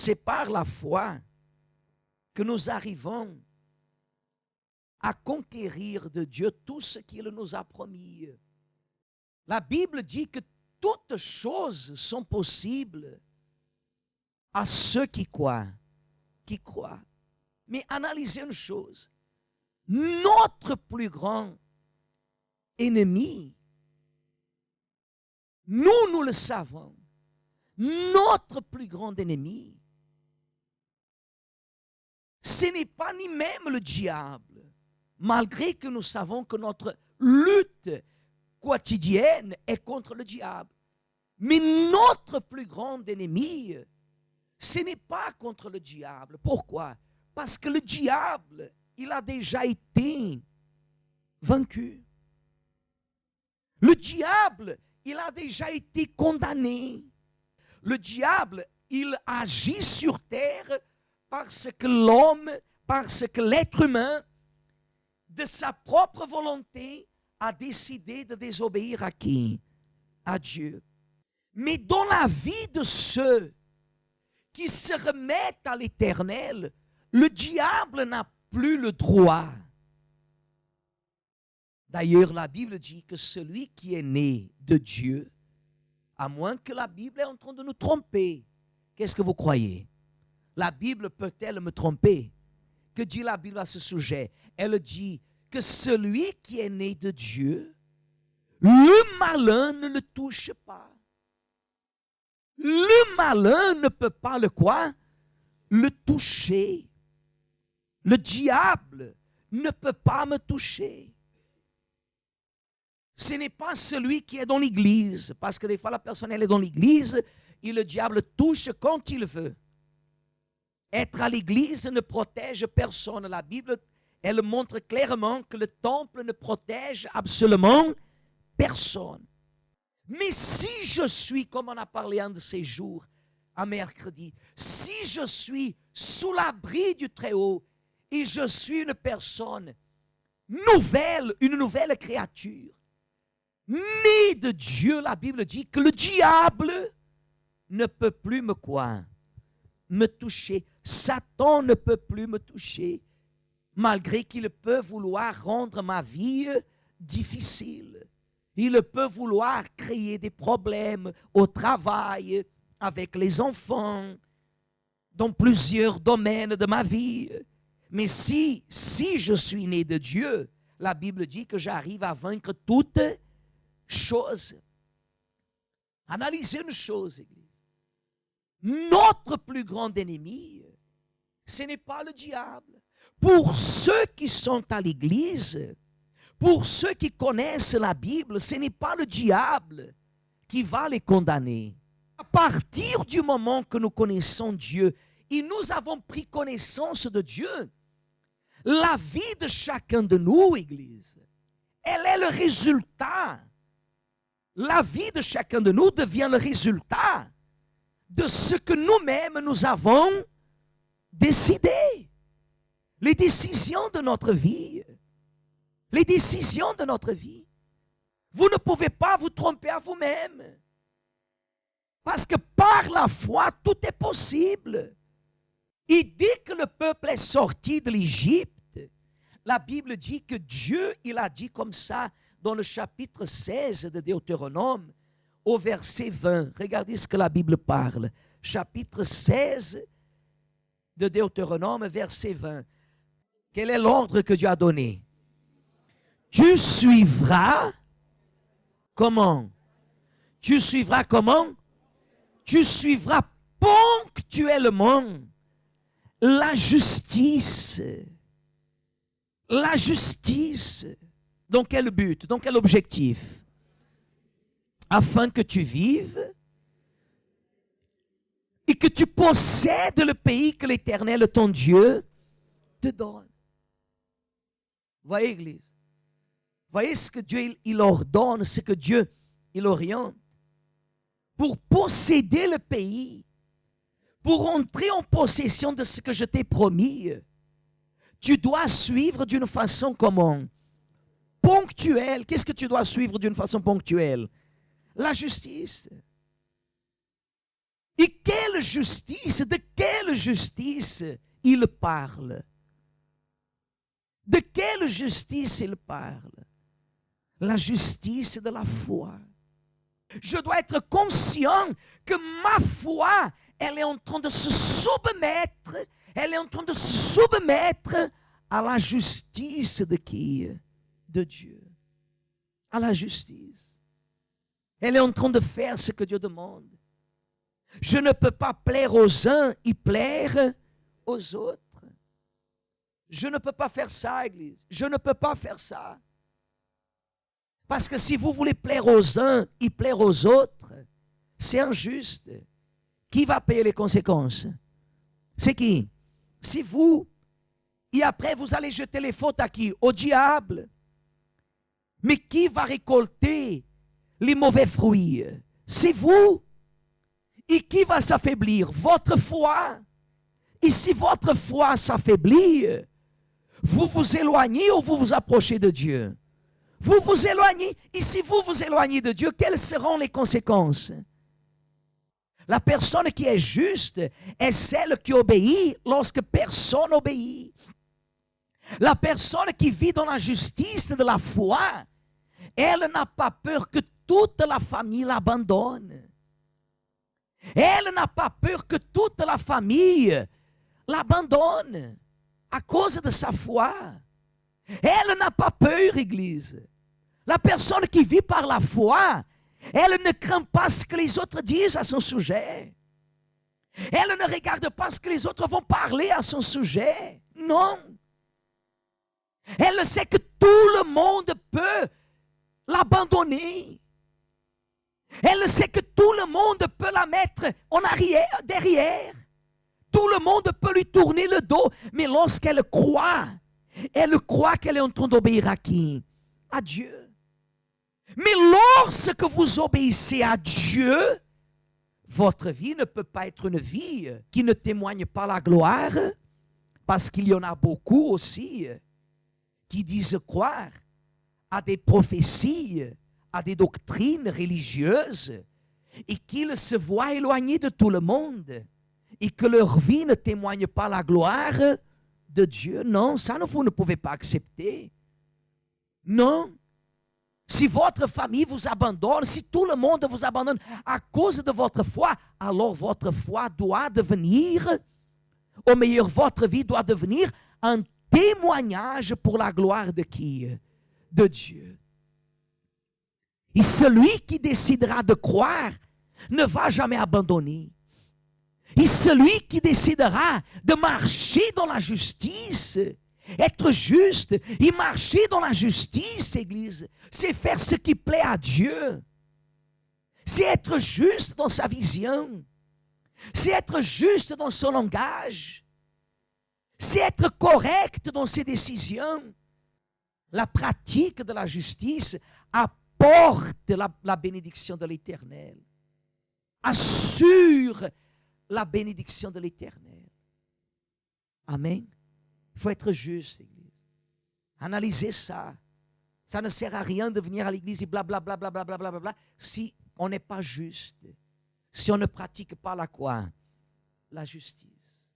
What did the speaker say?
c'est par la foi que nous arrivons à conquérir de Dieu tout ce qu'il nous a promis. La Bible dit que toutes choses sont possibles à ceux qui croient. Mais analysez une chose. Notre plus grand ennemi, nous le savons, notre plus grand ennemi, ce n'est pas ni même le diable, malgré que nous savons que notre lutte quotidienne est contre le diable. Mais notre plus grand ennemi, ce n'est pas contre le diable. Pourquoi? Parce que le diable, il a déjà été vaincu. Le diable, il a déjà été condamné. Le diable, il agit sur terre parce que l'homme, parce que l'être humain, de sa propre volonté, a décidé de désobéir à qui? À Dieu. Mais dans la vie de ceux qui se remettent à l'Éternel, le diable n'a plus le droit. D'ailleurs, la Bible dit que celui qui est né de Dieu, à moins que la Bible est en train de nous tromper, qu'est-ce que vous croyez? La Bible peut-elle me tromper? Que dit la Bible à ce sujet? Elle dit que celui qui est né de Dieu, le malin ne le touche pas. Le malin ne peut pas le quoi? Le toucher. Le diable ne peut pas me toucher. Ce n'est pas celui qui est dans l'église, parce que des fois la personne elle est dans l'église et le diable touche quand il veut. Être à l'église ne protège personne. La Bible, elle montre clairement que le temple ne protège absolument personne. Mais si je suis, comme on a parlé un de ces jours, à mercredi, si je suis sous l'abri du Très-Haut et je suis une personne nouvelle, une nouvelle créature, née de Dieu, la Bible dit que le diable ne peut plus me quoi? Me toucher. Satan ne peut plus me toucher, malgré qu'il peut vouloir rendre ma vie difficile. Il peut vouloir créer des problèmes au travail, avec les enfants, dans plusieurs domaines de ma vie. Mais si je suis né de Dieu, la Bible dit que j'arrive à vaincre toutes choses. Analysez une chose, Église. Notre plus grand ennemi, ce n'est pas le diable. Pour ceux qui sont à l'Église, pour ceux qui connaissent la Bible, ce n'est pas le diable qui va les condamner. À partir du moment que nous connaissons Dieu et nous avons pris connaissance de Dieu, la vie de chacun de nous, Église, elle est le résultat. La vie de chacun de nous devient le résultat de ce que nous-mêmes nous avons décidé. Les décisions de notre vie. Les décisions de notre vie. Vous ne pouvez pas vous tromper à vous-même. Parce que par la foi, tout est possible. Et dès que le peuple est sorti de l'Égypte, la Bible dit que Dieu, il a dit comme ça dans le chapitre 16 de Deutéronome, au verset 20. Regardez ce que la Bible parle. Chapitre 16 de Deutéronome, verset 20. Quel est l'ordre que Dieu a donné? Tu suivras comment? Tu suivras comment? Tu suivras ponctuellement la justice. La justice. Dans quel but? Dans quel objectif? Afin que tu vives et que tu possèdes le pays que l'Éternel, ton Dieu, te donne. Voyez, Église? Voyez ce que Dieu il ordonne, ce que Dieu il oriente. Pour posséder le pays, pour entrer en possession de ce que je t'ai promis, tu dois suivre d'une façon comment? Ponctuelle. Qu'est-ce que tu dois suivre d'une façon ponctuelle? La justice. Et quelle justice, de quelle justice il parle? De quelle justice il parle? La justice de la foi. Je dois être conscient que ma foi, elle est en train de se soumettre, elle est en train de se soumettre à la justice de qui? De Dieu. À la justice. Elle est en train de faire ce que Dieu demande. Je ne peux pas plaire aux uns et plaire aux autres. Je ne peux pas faire ça, Église. Je ne peux pas faire ça. Parce que si vous voulez plaire aux uns et plaire aux autres, c'est injuste. Qui va payer les conséquences? C'est qui? C'est vous. Et après, vous allez jeter les fautes à qui? Au diable. Mais qui va récolter les mauvais fruits? C'est vous. Et qui va s'affaiblir? Votre foi. Et si votre foi s'affaiblit, vous vous éloignez ou vous vous approchez de Dieu? Vous vous éloignez. Et si vous vous éloignez de Dieu, quelles seront les conséquences? La personne qui est juste est celle qui obéit lorsque personne obéit. La personne qui vit dans la justice de la foi, elle n'a pas peur que toute la famille l'abandonne. Elle n'a pas peur que toute la famille l'abandonne à cause de sa foi. Elle n'a pas peur, Église. La personne qui vit par la foi, elle ne craint pas ce que les autres disent à son sujet. Elle ne regarde pas ce que les autres vont parler à son sujet. Non. Elle sait que tout le monde peut l'abandonner. Elle sait que tout le monde peut la mettre en arrière, derrière. Tout le monde peut lui tourner le dos. Mais lorsqu'elle croit qu'elle est en train d'obéir à qui? À Dieu. Mais lorsque vous obéissez à Dieu, votre vie ne peut pas être une vie qui ne témoigne pas la gloire, parce qu'il y en a beaucoup aussi qui disent croire à des prophéties, à des doctrines religieuses, et qu'ils se voient éloignés de tout le monde, et que leur vie ne témoigne pas la gloire de Dieu. Non, ça vous ne pouvez pas accepter. Non. Si votre famille vous abandonne, si tout le monde vous abandonne à cause de votre foi, alors votre foi doit devenir, au meilleur, votre vie doit devenir un témoignage pour la gloire de qui? De Dieu. Et celui qui décidera de croire ne va jamais abandonner. Et celui qui décidera de marcher dans la justice, être juste et marcher dans la justice, Église, c'est faire ce qui plaît à Dieu. C'est être juste dans sa vision. C'est être juste dans son langage. C'est être correct dans ses décisions. La pratique de la justice apporte la bénédiction de l'Éternel. Assure la bénédiction de l'Éternel. Amen. Il faut être juste, Église. Analysez ça. Ça ne sert à rien de venir à l'église et blablabla, blablabla, blablabla, si on n'est pas juste. Si on ne pratique pas la quoi? La justice.